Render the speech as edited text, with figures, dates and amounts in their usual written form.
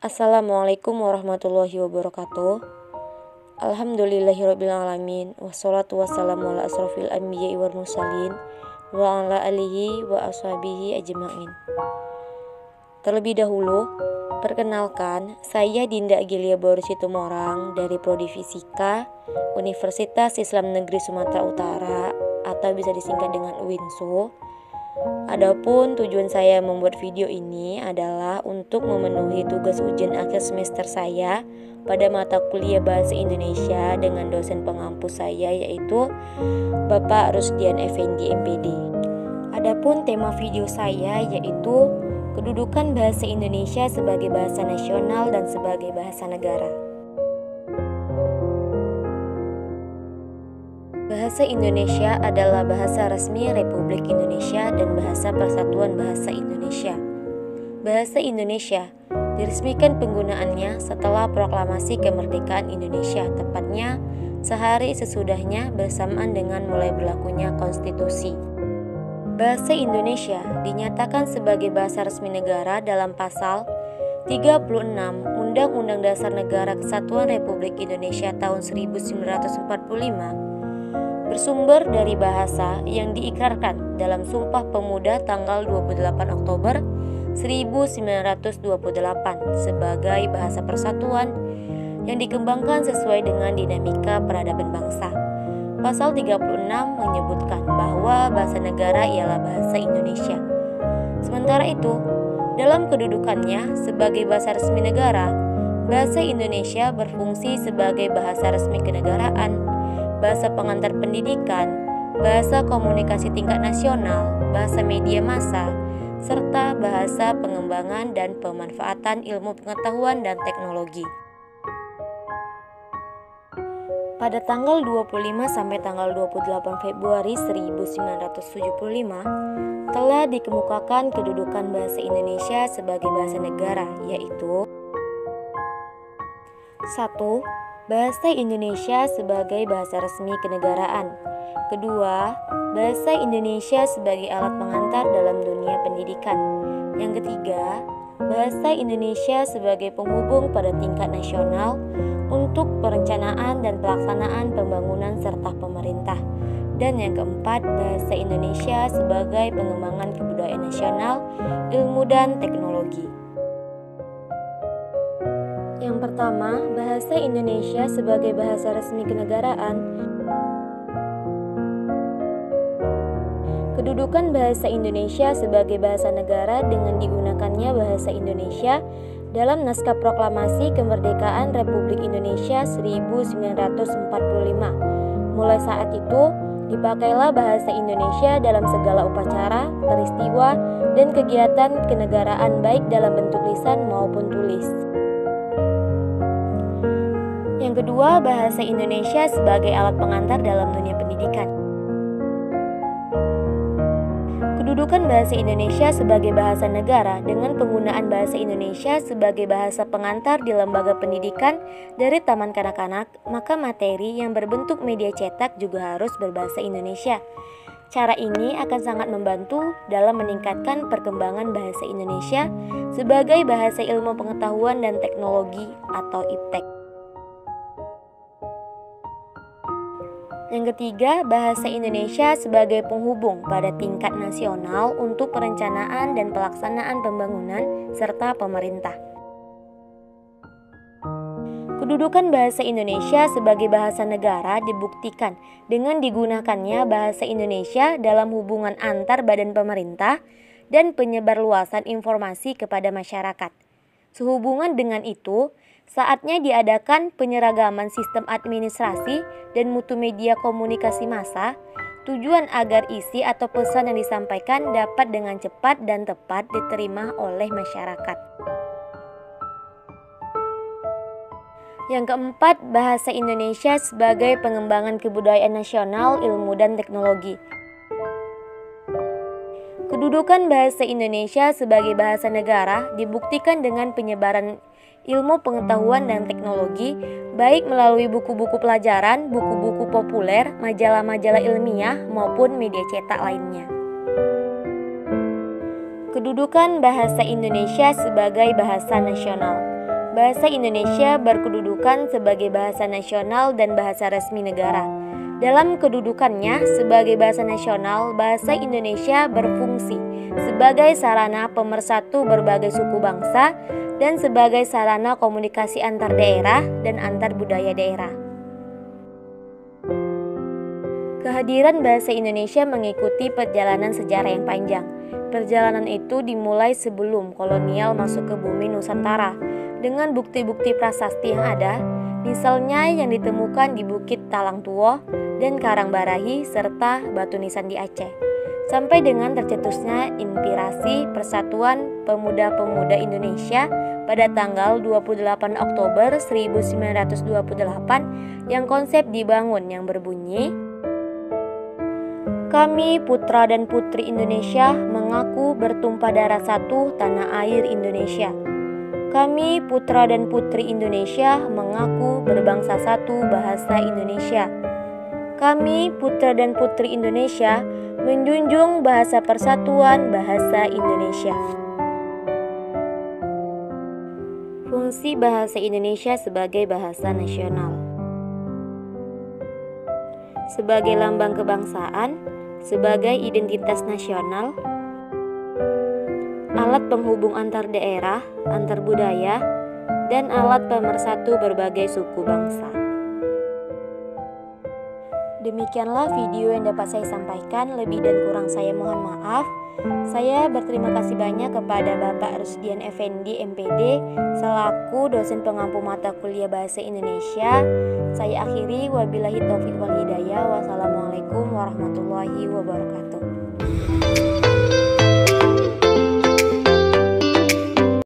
Assalamualaikum warahmatullahi wabarakatuh. Alhamdulillahirrabbilalamin. Wassalatu wassalamu ala asrofil anbiya'i wal mursalin wa ala alihi wa ashabihi ajma'in. Terlebih dahulu, perkenalkan, saya Dinda Agilia Bauri Situmorang dari Prodi Fisika Universitas Islam Negeri Sumatera Utara atau bisa disingkat dengan UINSU. Adapun tujuan saya membuat video ini adalah untuk memenuhi tugas ujian akhir semester saya pada mata kuliah Bahasa Indonesia dengan dosen pengampu saya yaitu Bapak Rusdian Effendi MPD. Adapun tema video saya yaitu kedudukan bahasa Indonesia sebagai bahasa nasional dan sebagai bahasa negara. Bahasa Indonesia adalah bahasa resmi Republik Indonesia dan bahasa Persatuan Bahasa Indonesia. Bahasa Indonesia diresmikan penggunaannya setelah proklamasi kemerdekaan Indonesia, tepatnya sehari sesudahnya bersamaan dengan mulai berlakunya konstitusi. Bahasa Indonesia dinyatakan sebagai bahasa resmi negara dalam pasal 36 Undang-Undang Dasar Negara Kesatuan Republik Indonesia tahun 1945. Bersumber dari bahasa yang diikrarkan dalam Sumpah Pemuda tanggal 28 Oktober 1928 sebagai bahasa persatuan yang dikembangkan sesuai dengan dinamika peradaban bangsa. Pasal 36 menyebutkan bahwa bahasa negara ialah bahasa Indonesia. Sementara itu, dalam kedudukannya sebagai bahasa resmi negara, bahasa Indonesia berfungsi sebagai bahasa resmi kenegaraan, bahasa pengantar pendidikan, bahasa komunikasi tingkat nasional, bahasa media massa, serta bahasa pengembangan dan pemanfaatan ilmu pengetahuan dan teknologi. Pada tanggal 25 sampai tanggal 28 Februari 1975 telah dikemukakan kedudukan bahasa Indonesia sebagai bahasa negara, yaitu 1. Bahasa Indonesia sebagai bahasa resmi kenegaraan. Kedua, bahasa Indonesia sebagai alat pengantar dalam dunia pendidikan. Yang ketiga, bahasa Indonesia sebagai penghubung pada tingkat nasional untuk perencanaan dan pelaksanaan pembangunan serta pemerintah. Dan yang keempat, bahasa Indonesia sebagai pengembangan kebudayaan nasional, ilmu dan teknologi. Yang pertama, bahasa Indonesia sebagai bahasa resmi kenegaraan. Kedudukan bahasa Indonesia sebagai bahasa negara dengan digunakannya bahasa Indonesia dalam Naskah Proklamasi Kemerdekaan Republik Indonesia 1945. Mulai saat itu, dipakailah bahasa Indonesia dalam segala upacara, peristiwa, dan kegiatan kenegaraan baik dalam bentuk lisan maupun tulis. Yang kedua, bahasa Indonesia sebagai alat pengantar dalam dunia pendidikan. Kedudukan bahasa Indonesia sebagai bahasa negara dengan penggunaan bahasa Indonesia sebagai bahasa pengantar di lembaga pendidikan dari taman kanak-kanak, maka materi yang berbentuk media cetak juga harus berbahasa Indonesia. Cara ini akan sangat membantu dalam meningkatkan perkembangan bahasa Indonesia sebagai bahasa ilmu pengetahuan dan teknologi atau IPTEK. Yang ketiga, bahasa Indonesia sebagai penghubung pada tingkat nasional untuk perencanaan dan pelaksanaan pembangunan serta pemerintah. Kedudukan bahasa Indonesia sebagai bahasa negara dibuktikan dengan digunakannya bahasa Indonesia dalam hubungan antar badan pemerintah dan penyebarluasan informasi kepada masyarakat. Sehubungan dengan itu, saatnya diadakan penyeragaman sistem administrasi dan mutu media komunikasi massa, tujuan agar isi atau pesan yang disampaikan dapat dengan cepat dan tepat diterima oleh masyarakat. Yang keempat, bahasa Indonesia sebagai pengembangan kebudayaan nasional, ilmu dan teknologi. Kedudukan bahasa Indonesia sebagai bahasa negara dibuktikan dengan penyebaran ilmu pengetahuan dan teknologi, baik melalui buku-buku pelajaran, buku-buku populer, majalah-majalah ilmiah, maupun media cetak lainnya. Kedudukan bahasa Indonesia sebagai bahasa nasional. Bahasa Indonesia berkedudukan sebagai bahasa nasional dan bahasa resmi negara. Dalam kedudukannya sebagai bahasa nasional, bahasa Indonesia berfungsi sebagai sarana pemersatu berbagai suku bangsa dan sebagai sarana komunikasi antar daerah dan antar budaya daerah. Kehadiran bahasa Indonesia mengikuti perjalanan sejarah yang panjang. Perjalanan itu dimulai sebelum kolonial masuk ke bumi Nusantara dengan bukti-bukti prasasti yang ada, misalnya yang ditemukan di Bukit Talang Tuo dan Karangbarahi serta batu nisan di Aceh, sampai dengan tercetusnya inspirasi Persatuan Pemuda-Pemudi Indonesia pada tanggal 28 Oktober 1928 yang konsep dibangun yang berbunyi, "Kami putra dan putri Indonesia mengaku bertumpah darah satu tanah air Indonesia. Kami putra dan putri Indonesia mengaku berbangsa satu bahasa Indonesia. Kami putra dan putri Indonesia menjunjung bahasa persatuan bahasa Indonesia." Fungsi bahasa Indonesia sebagai bahasa nasional. Sebagai lambang kebangsaan, sebagai identitas nasional, alat penghubung antar daerah, antar budaya, dan alat pemersatu berbagai suku bangsa. Demikianlah video yang dapat saya sampaikan, lebih dan kurang saya mohon maaf. Saya berterima kasih banyak kepada Bapak Rusdian Effendi MPD selaku dosen pengampu mata kuliah Bahasa Indonesia. Saya akhiri, wabillahi taufiq wal hidayah. Wassalamualaikum warahmatullahi wabarakatuh.